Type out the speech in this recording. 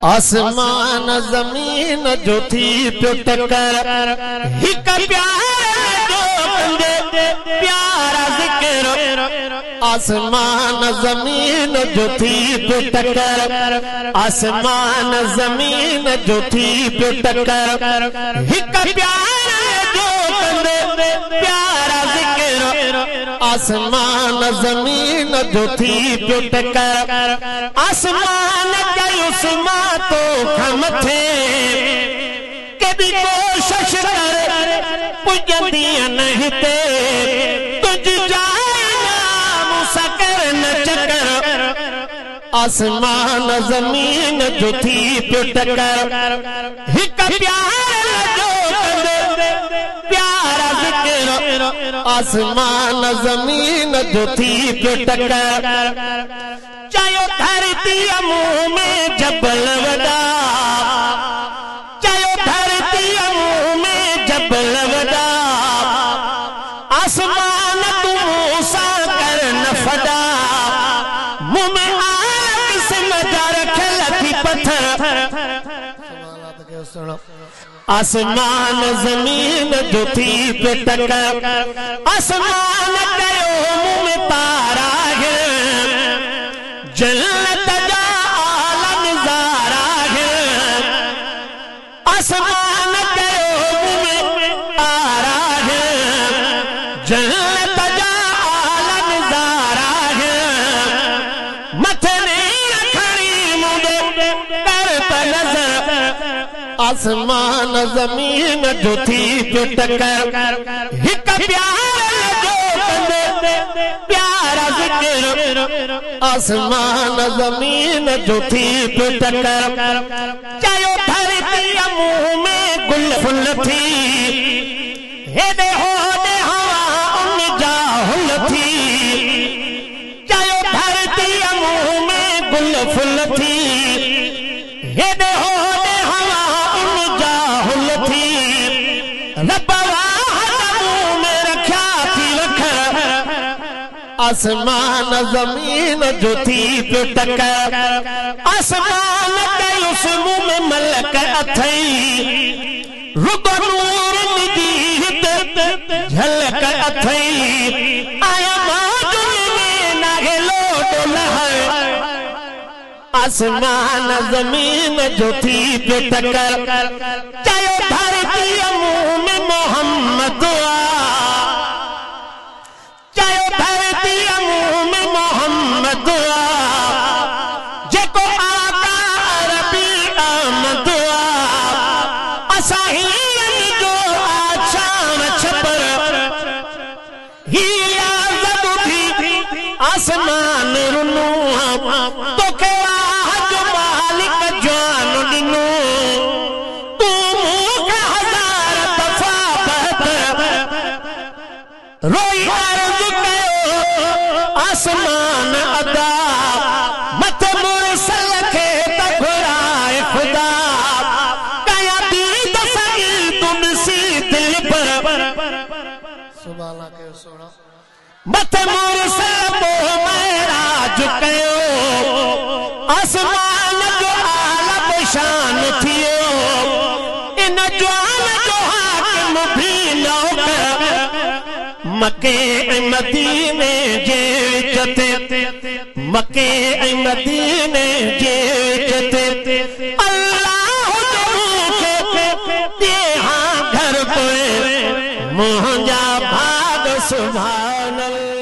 आसमान ज़मीन जो थी पियो टकर हिक प्यारा ज़िक्र। आसमान ज़मीन जो थी पियो टकर, आसमान ज़मीन जो थी पियो टकर हिक प्यारा ज़िक्र। आसमान ज़मीन जो थी पियो टकर, आसमान उस्मा तो खम थे कभी कोशिश कर पुजंदी नहीं ते तुझ जाएगा मुसकर न चकर। आसमान ज़मीन जो थी पियो टकर हिक प्यारा ज़िक्र। आसमान ज़मीन जो थी पियो टकर चायो धरती मुंह में जबल वड़ा, चायो धरती मुंह में जबल वड़ा। आसमान तू मूसा कर न फड़ा, मुंह में आग से मजा रख लथी पत्थर। आसमान ज़मीन जो थी पियो टकर, आसमान कयो मुंह में तारा है, जन्नत जा आला नज़ारा है। आसमान कयो मुंह में तारा है, जन्नत जा आला नज़ारा है। मथे नहीं खड़ी मुझे कर पर नजर। आसमान ज़मीन जो थी पियो टकर हिक प्यारा ज़िक्र। आसमान ज़मीन जो थी पियो टकर चायो धरती मुंह में गुल फुल थी, हेदे होदे हवा उन जा हुल थी। चायो धरती मुंह में गुल फुल थी, हेदे होदे हवा उन जा हुल थी। रब मुंह में रखा थी रख। आसमान ज़मीन जो थी पियो टकर, आसमान के उस मुंह में मलक अथई, रुगो नूर निजी झलक अथई। आया मौजूद में नागे लोटो लहर। आसमान ज़मीन जो थी पियो टकर चायो धरती मुंह में मोहम्मद आसमान रुनू तो के जो मालिक जान दिनू तू मुझे हजार दफा रोई अर्ज कयो आसमान अदा मत मुरसल के तखराए खुदा कया दीद सही तुमसी दिल पर। सुभान अल्लाह के सोना मत मुरसल आसमान जो आला शान थियो, इन जवान जो हाकिम भी नौकर। मके मदीने जे विचते, मके मदीने जे विचते अल्लाह जो हाँ घर पे मुंहिंजा भाग सुभान अल्लाह।